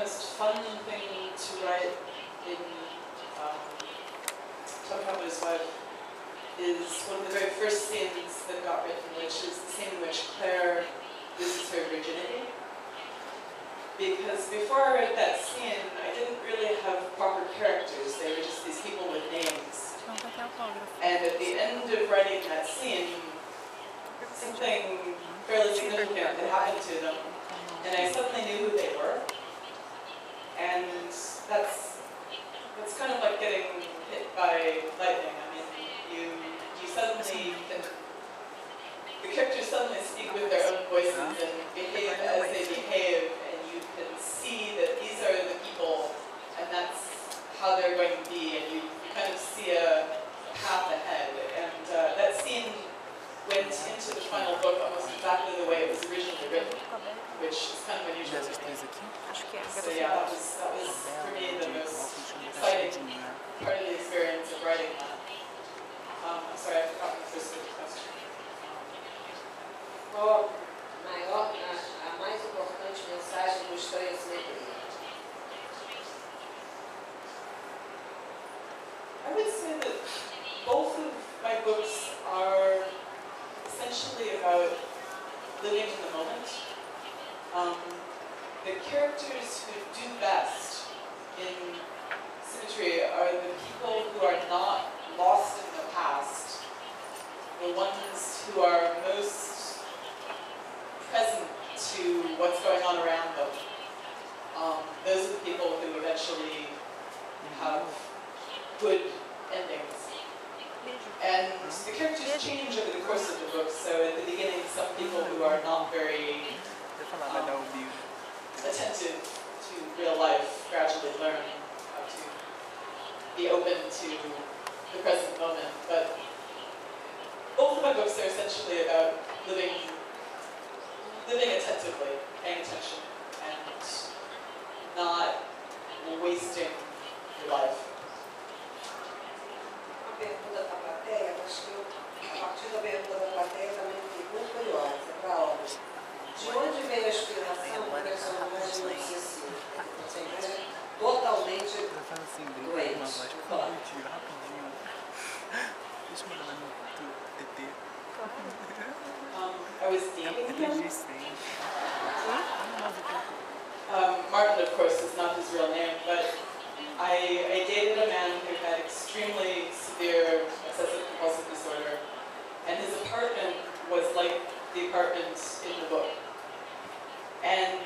most fun thing to write in Talking About His Wife is one of the very first scenes that got written, which is the scene in which Claire loses her virginity. Because before I wrote that scene, I didn't really have proper characters. They were just these people with names. And at the end of writing that scene, something fairly significant had happened to them. And I suddenly knew who they were. And that's kind of like getting hit by lightning. I mean, you suddenly can, the characters suddenly speak with their own voices and behave as they behave, and you can see that these are the people, and that's how they're going to be, and you kind of see a path ahead. And that scene went into the final book almost exactly the way it was originally written, which is kind of unusual. So yeah, that was for me the most exciting part of the experience of writing that. I'm sorry, I forgot the first question. Qual a mais importante mensagem do Estranho Simetria? I would say that both of my books are essentially about living in the moment. The characters who do best in Symmetry are the people who are not lost in the past, the ones who are most present to what's going on around them. Those are the people who eventually have good endings. And the characters change over the course of the book, so at the beginning some people who are not very attentive to real life gradually learn how to be open to the present moment. But both of my books are essentially about living attentively, paying attention, and not wasting your life. Uma pergunta para a plateia, acho que a partir da pergunta da plateia também fiquei muito curiosa para a Audrey. De onde veio a inspiração do personagem obsessivo? Você imagina totalmente doente. I was dating him. Martin, of course, is not his real name, but I dated a man who had extremely severe obsessive compulsive disorder, and his apartment was like the apartment in the book. And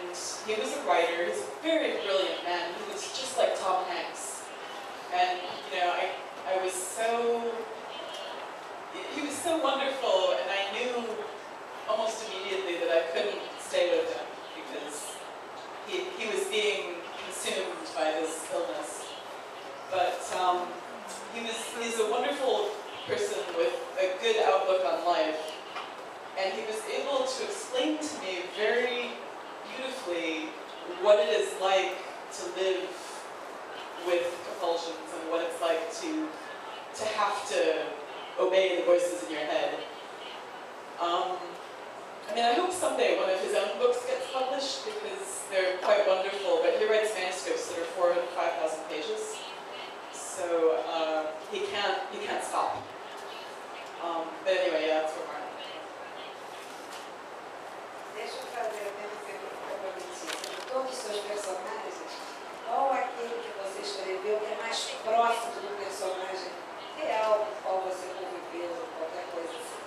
he was a writer. He's a very brilliant man. He was just like Tom Hanks. And you know, I was so. He was so wonderful, and I knew almost immediately that I couldn't stay with him because he was being consumed by this illness. But he's a wonderful person with a good outlook on life, and he was able to explain to me very beautifully what it is like to live with compulsions and what it's like to have to obey the voices in your head. I mean, I hope someday one of his own books gets published because they're quite wonderful, but he writes manuscripts that are 4,000 to 5,000 pages, so he can't stop. But anyway, yeah, that's what Martin. Deixa eu fazer a pergunta para mim. De todos os seus personagens, qual aquele que você escreveu que é mais próximo do personagem real com o qual você conviveu, qualquer coisa assim?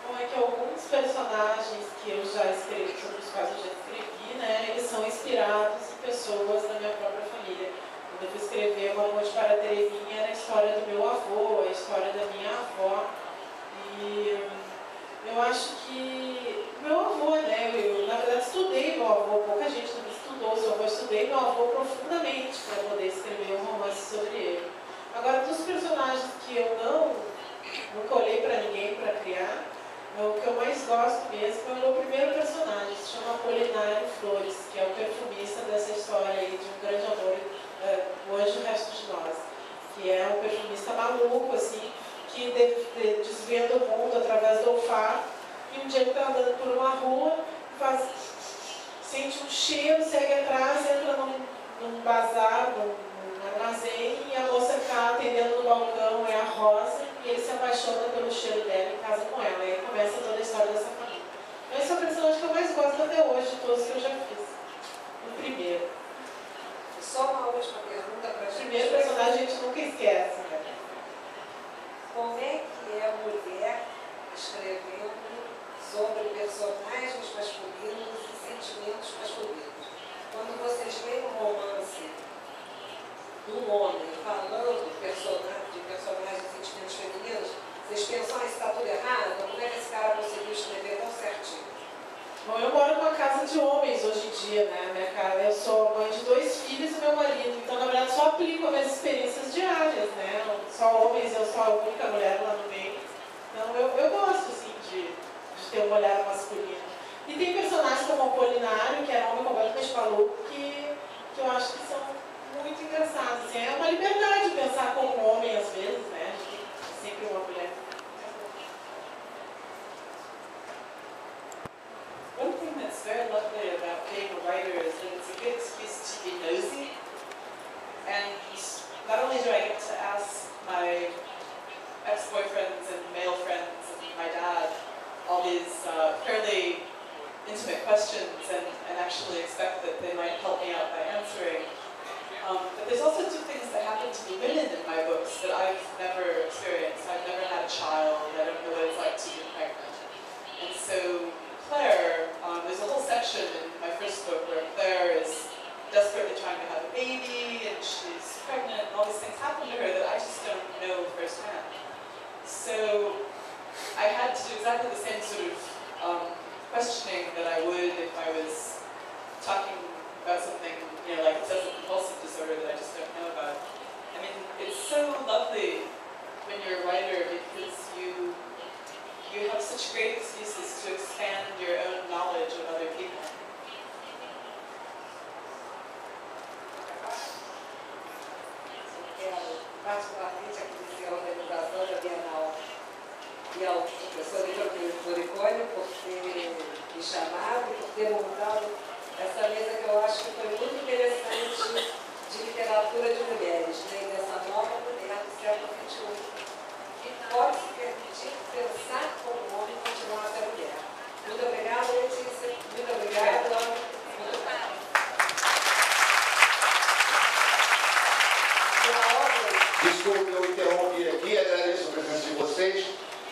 Bom, é que alguns personagens que eu já escrevi, sobre os quais eu já escrevi, né, eles são inspirados em pessoas da minha própria família. Quando eu fui escrever O Amor de Para Terezinha, era a história do meu avô, a história da minha avó. E eu acho que meu avô, né, eu na verdade estudei meu avô, pouca gente também estudou seu avô, eu estudei meu avô profundamente para poder escrever um romance sobre ele. Agora, dos personagens que eu nunca olhei para ninguém para criar, o que eu mais gosto mesmo é o meu primeiro personagem, se chama Apolinário Flores, que é o perfumista dessa história aí de um grande amor, O Anjo e o Resto de Nós, que é um perfumista maluco, assim, que desvenda o mundo através do olfato, e um dia ele está andando por uma rua e faz sente um cheiro, segue atrás, entra num bazar, num armazém, e a moça que está atendendo no balcão é a Rosa, e ele se apaixona pelo cheiro dela e casa com ela. E aí começa toda a história dessa família. Então, esse é o personagem que eu mais gosto até hoje, de todos que eu já fiz. O primeiro. Só uma última pergunta para a gente. O primeiro personagem a gente nunca esquece, né? Como é que é a mulher escrevendo sobre personagens masculinos e sentimentos masculinos? Quando vocês leem um romance de um homem falando de personagens e sentimentos femininos, vocês pensam, isso está tudo errado? Como é que esse cara conseguiu escrever tão certinho? Bom, eu moro numa casa de homens hoje em dia, né, minha cara? Eu sou mãe de 2 filhos e meu marido, então, na verdade, só aplico as minhas experiências diárias, né? Só homens, eu sou a única mulher lá no meio. Então, eu gosto, assim, de ter um olhar masculino. E tem personagens como o Apolinário, que era um homem completamente maluco, que eu acho que são muito engraçados. Assim, é uma liberdade pensar como homem, às vezes, né? A gente tem sempre uma mulher. One thing that's very lovely about being a writer is that it's a good excuse to be nosy. And not only do I get to ask my ex-boyfriends and male friends and my dad all these fairly intimate questions and actually expect that they might help me out by answering. But there's also 2 things that happen to the women in my books that I've never experienced. I've never had a child. I don't know what it's like to be pregnant. And so Claire, there's a whole section in my first book where Claire is desperately trying to have a baby and she's pregnant and all these things happen to her that I just don't know firsthand. So I had to do exactly the same sort of questioning that I would if I was talking about something, you know, like obsessive compulsive disorder that I just don't know about. I mean, it's so lovely when you're a writer because you have such great excuses to expand your own knowledge of other people. Eu quero particularmente agradecer a organização da Bienal e ao professor Literário por ter me chamado e por ter montado essa mesa que eu acho que foi muito interessante de literatura de mulheres, né? E dessa nova mulher do século XXI. Que pode se permitir pensar como homem e continuar a ser mulher. Muito obrigada, Letícia. Muito obrigada. Desculpe, eu interrompi aqui, agradeço a presença de vocês.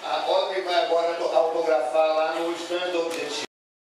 A Audrey vai agora autografar lá no stand do Objetivo.